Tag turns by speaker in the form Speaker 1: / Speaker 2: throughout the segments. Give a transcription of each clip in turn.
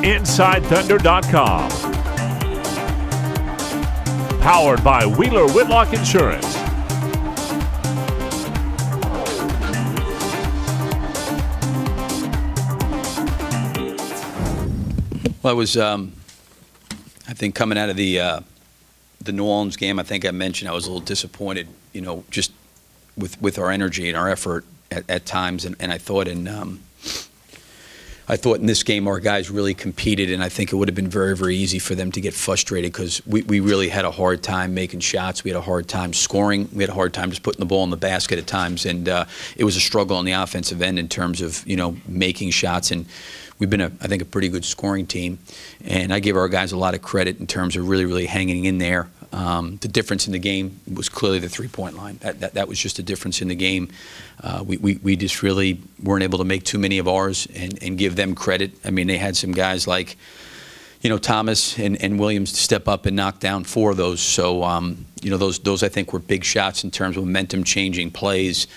Speaker 1: InsideThunder.com. Powered by Wheeler Whitlock Insurance.
Speaker 2: Well, it was, I think, coming out of the New Orleans game, I think I mentioned I was a little disappointed, you know, just with our energy and our effort at times, and I thought in this game our guys really competed, and I think it would have been very, very easy for them to get frustrated because we really had a hard time making shots. We had a hard time scoring. We had a hard time just putting the ball in the basket at times, and it was a struggle on the offensive end in terms of, you know, making shots. And we've been, I think, a pretty good scoring team, and I give our guys a lot of credit in terms of really, really hanging in there. The difference in the game was clearly the three-point line. That was just a difference in the game. We just really weren't able to make too many of ours and give them credit. I mean, they had some guys like, you know, Thomas and Williams to step up and knock down 4 of those. So, you know, those I think were big shots in terms of momentum-changing plays.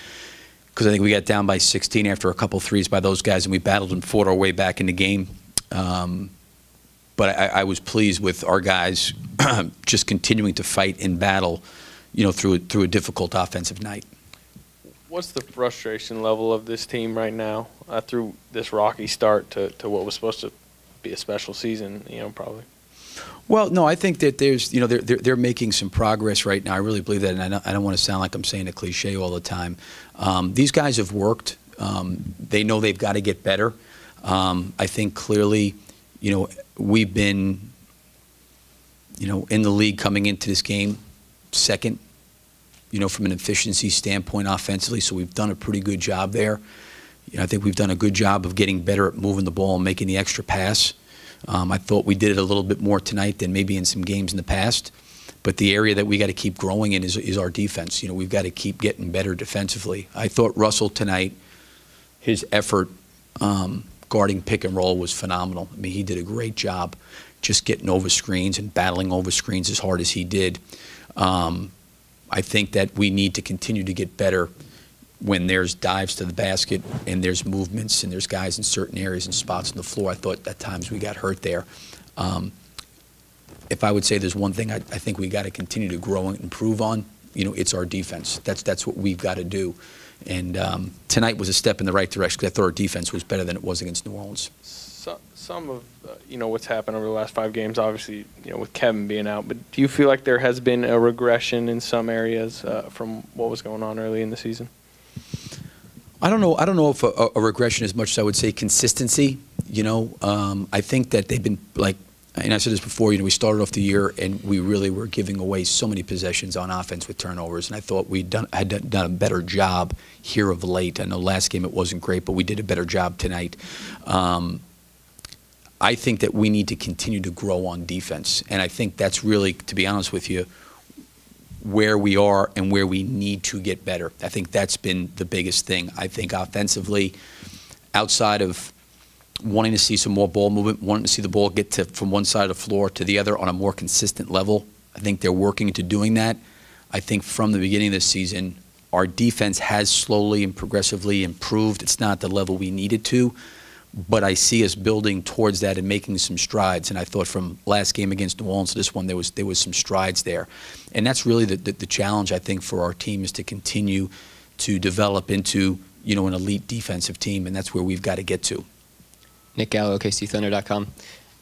Speaker 2: Because I think we got down by 16 after a couple threes by those guys, and we battled and fought our way back in the game. But I was pleased with our guys just continuing to fight and battle, you know, through a difficult offensive night.
Speaker 3: What's the frustration level of this team right now through this rocky start to what was supposed to be a special season, you know, probably?
Speaker 2: Well, no, I think that there's, you know, they're making some progress right now. I really believe that, and I don't want to sound like I'm saying a cliche all the time. These guys have worked. They know they've got to get better. I think clearly, you know, we've been, you know, in the league coming into this game second, you know, from an efficiency standpoint offensively, so we've done a pretty good job there. You know, I think we've done a good job of getting better at moving the ball and making the extra pass. I thought we did it a little bit more tonight than maybe in some games in the past. But the area that we got to keep growing in is our defense. You know, we've got to keep getting better defensively. I thought Russell tonight, his effort guarding pick and roll was phenomenal. I mean, he did a great job just getting over screens and battling over screens as hard as he did. I think that we need to continue to get better when there's dives to the basket and there's movements and there's guys in certain areas and spots on the floor. I thought at times we got hurt there. If I would say there's one thing I think we got to continue to grow and improve on, you know, it's our defense. That's what we've got to do. And tonight was a step in the right direction because I thought our defense was better than it was against New Orleans.
Speaker 3: Some of you know, what's happened over the last 5 games, obviously, you know, with Kevin being out. But do you feel like there has been a regression in some areas from what was going on early in the season?
Speaker 2: I don't know if a regression as much as I would say consistency. You know, I think that they've been like, and I said this before, you know, we started off the year and we really were giving away so many possessions on offense with turnovers, and I thought had done a better job here of late. I know last game it wasn't great, but we did a better job tonight. I think that we need to continue to grow on defense, and I think that's really, to be honest with you, where we are and where we need to get better. I think that's been the biggest thing. I think offensively, outside of wanting to see some more ball movement, wanting to see the ball get from one side of the floor to the other on a more consistent level, I think they're working to doing that. I think from the beginning of this season, our defense has slowly and progressively improved. It's not the level we needed to, but I see us building towards that and making some strides. And I thought from last game against New Orleans to this one, there was some strides there. And that's really the challenge, I think, for our team is to continue to develop into, you know, an elite defensive team, and that's where we've got to get to.
Speaker 4: Nick Gallo, OKCThunder.com.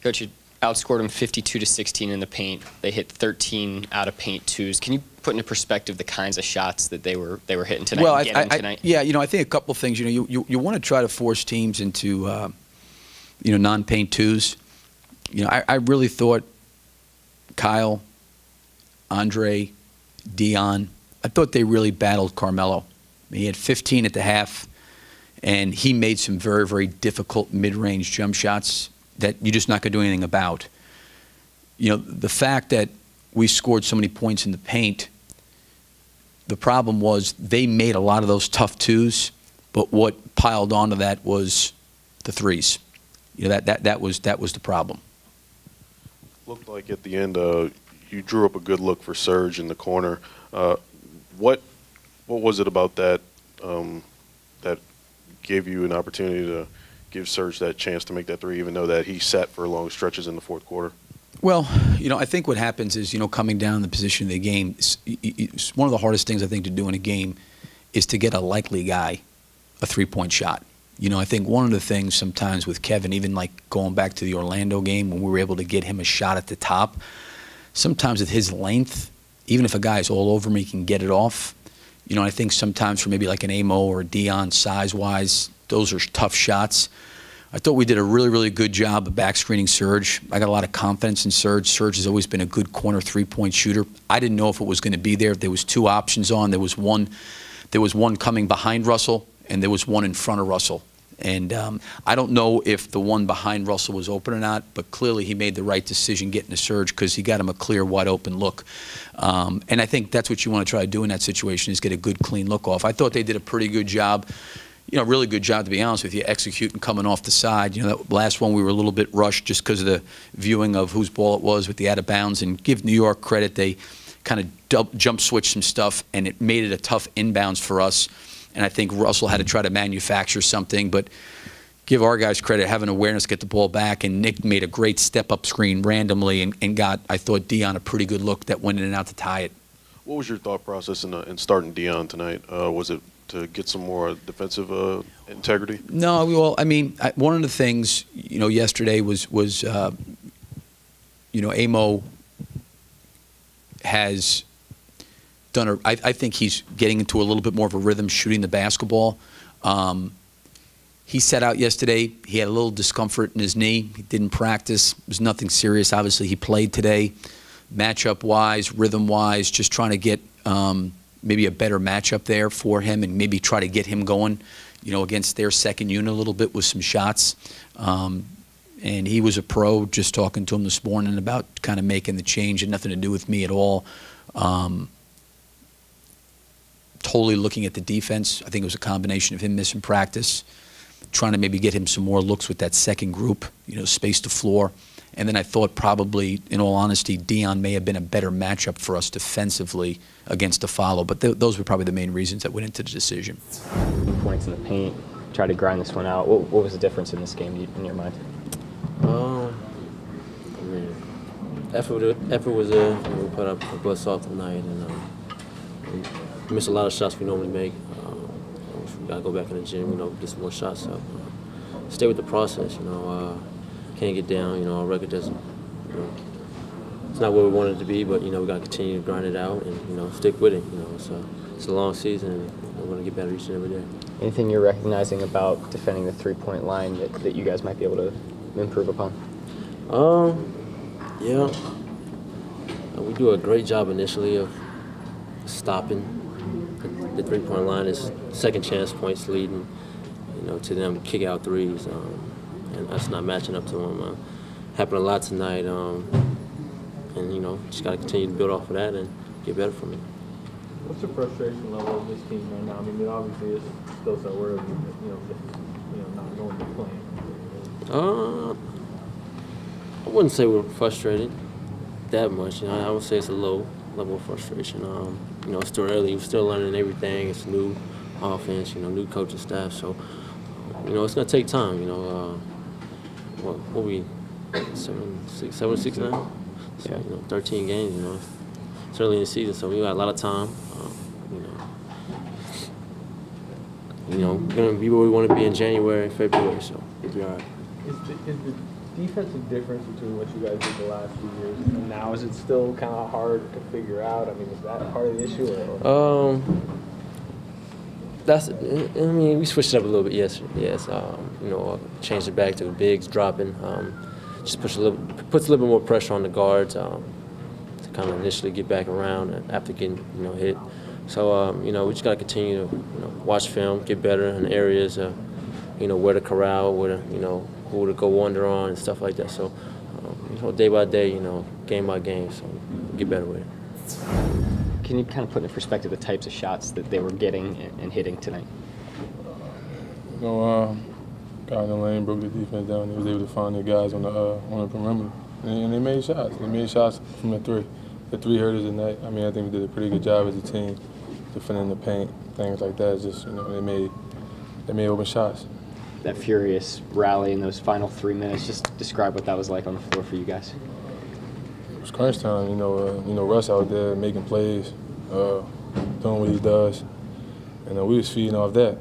Speaker 4: Coach, you outscored them 52-16 in the paint. They hit 13 out of paint twos. Can you put into perspective the kinds of shots that they were hitting tonight?
Speaker 2: Well,
Speaker 4: yeah,
Speaker 2: you know, I think a couple of things. You know, you want to try to force teams into, you know, non-paint twos. You know, I really thought Kyle, Andre, Dion, I thought they really battled Carmelo. He had 15 at the half, and he made some very, very difficult mid-range jump shots that you're just not going to do anything about. You know, the fact that we scored so many points in the paint, the problem was they made a lot of those tough twos, but what piled onto that was the threes. You know, that was the problem.
Speaker 5: Looked like at the end you drew up a good look for Serge in the corner. What was it about that that gave you an opportunity to give Serge that chance to make that three, even though that he sat for long stretches in the fourth quarter?
Speaker 2: Well, I think what happens is, coming down the position of the game, it's one of the hardest things I think to do in a game is to get a likely guy a three-point shot. I think one of the things sometimes with Kevin, even like going back to the Orlando game when we were able to get him a shot at the top, sometimes at his length, even if a guy's all over him, he can get it off. I think sometimes for maybe like an Amo or a Dion size-wise, those are tough shots. I thought we did a really, really good job of back screening Serge. I got a lot of confidence in Serge. Serge has always been a good corner three-point shooter. I didn't know if it was going to be there. There was two options on. There was one coming behind Russell, and there was one in front of Russell. And I don't know if the one behind Russell was open or not, but clearly he made the right decision getting to Serge because he got him a clear, wide-open look. And I think that's what you want to try to do in that situation is get a good, clean look off. I thought they did a pretty good job. Really good job, to be honest with you, executing coming off the side. That last one we were a little bit rushed just because of the viewing of whose ball it was with the out of bounds. And give New York credit, they kind of jump switched some stuff, and it made it a tough inbounds for us. And I think Russell had to try to manufacture something. But give our guys credit, having awareness to get the ball back. And Nick made a great step-up screen randomly and got, I thought, Dion a pretty good look that went in and out to tie it.
Speaker 5: What was your thought process in starting Dion tonight? Was it to get some more defensive integrity? No,
Speaker 2: well, I mean, one of the things, yesterday was Amo has done I think he's getting into a little bit more of a rhythm shooting the basketball. He sat out yesterday. He had a little discomfort in his knee. He didn't practice. It was nothing serious. Obviously, he played today. Matchup-wise, rhythm-wise, just trying to get maybe a better matchup there for him and maybe try to get him going, against their second unit a little bit with some shots. And he was a pro, just talking to him this morning about kind of making the change. It had nothing to do with me at all. Totally looking at the defense. I think it was a combination of him missing practice, trying to maybe get him some more looks with that second group, space to floor. And then I thought probably, in all honesty, Dion may have been a better matchup for us defensively against the follow. But those were probably the main reasons that went into the decision.
Speaker 4: Points in the paint, try to grind this one out. What was the difference in this game in your mind?
Speaker 6: Effort was there. We put up a bust off tonight, and we missed a lot of shots we normally make. We gotta go back in the gym, get some more shots up. Stay with the process, Can't get down, our record doesn't, it's not where we want it to be, but, we got to continue to grind it out and, stick with it, it's a long season and we're going to get better each and every day.
Speaker 4: Anything you're recognizing about defending the three-point line that you guys might be able to improve upon?
Speaker 6: Yeah. We do a great job initially of stopping the three-point line. Is second chance points leading, to them kick out threes. And that's not matching up to them. Happened a lot tonight, and just got to continue to build off of that and get better from it.
Speaker 3: What's the frustration level of this team right now? I mean, it obviously is still so worried, not knowing the plan.
Speaker 6: I wouldn't say we're frustrated that much. I would say it's a low level of frustration. It's still early. We're still learning everything. It's new offense, new coaching staff. So, it's going to take time. What we 7-6 now? So, 13 games. It's early in the season, so we got a lot of time. Going to be where we want to be in January, February. So we'll be all right.
Speaker 3: Is the defensive difference between what you guys did the last few years and now, is it still kind of hard to figure out? I mean, is that part of the issue? Or?
Speaker 6: We switched it up a little bit. Yes. Changed it back to bigs dropping. Just puts a little bit more pressure on the guards to kind of initially get back around after getting hit. So we just got to continue to watch film, get better in areas, where to corral, where to who to go under on and stuff like that. So day by day, game by game, so get better with it.
Speaker 4: Can you kind of put in perspective the types of shots that they were getting and hitting tonight?
Speaker 7: Got in the lane, broke the defense down. He was able to find their guys on the perimeter, and they made shots. They made shots from the three. The three hurt us tonight. I think we did a pretty good job as a team, defending the paint, things like that. It's just they made open shots.
Speaker 4: that furious rally in those final 3 minutes. Just describe what that was like on the floor for you guys.
Speaker 7: It was crunch time. You know, Russ out there making plays, doing what he does, and we was feeding off that.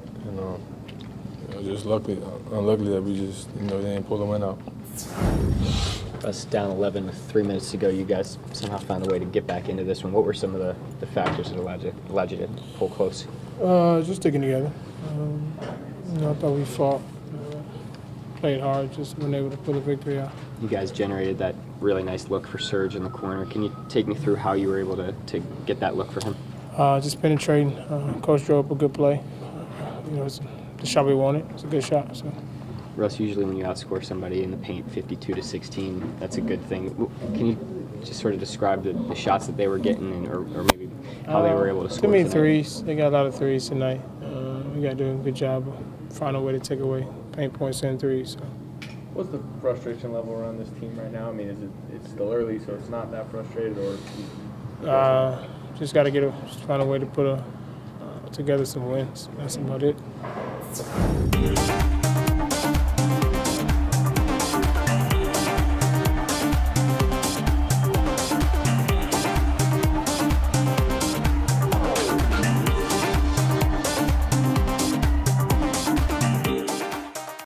Speaker 7: Just unlucky that we just, they didn't pull the win out.
Speaker 4: Us down 11 with 3 minutes to go. You guys somehow found a way to get back into this one. What were some of the factors that allowed you to pull close?
Speaker 8: Just sticking together. I thought we fought, played hard, just weren't able to pull the victory out.
Speaker 4: You guys generated that really nice look for Serge in the corner. Can you take me through how you were able to get that look for him?
Speaker 8: Just penetrating. Coach drew up a good play. It's the shot we wanted. It's a good shot. So.
Speaker 4: Russ, usually when you outscore somebody in the paint 52-16, that's a good thing. Can you just sort of describe the shots that they were getting or maybe how they were able to score
Speaker 8: too many
Speaker 4: tonight?
Speaker 8: threes. They got a lot of threes tonight. We got to do a good job of finding a way to take away paint points and threes. So.
Speaker 9: What's the frustration level around this team right now? I mean, it's still early, so it's not that frustrated, or?
Speaker 8: Just got to find a way to put together some wins. That's about it.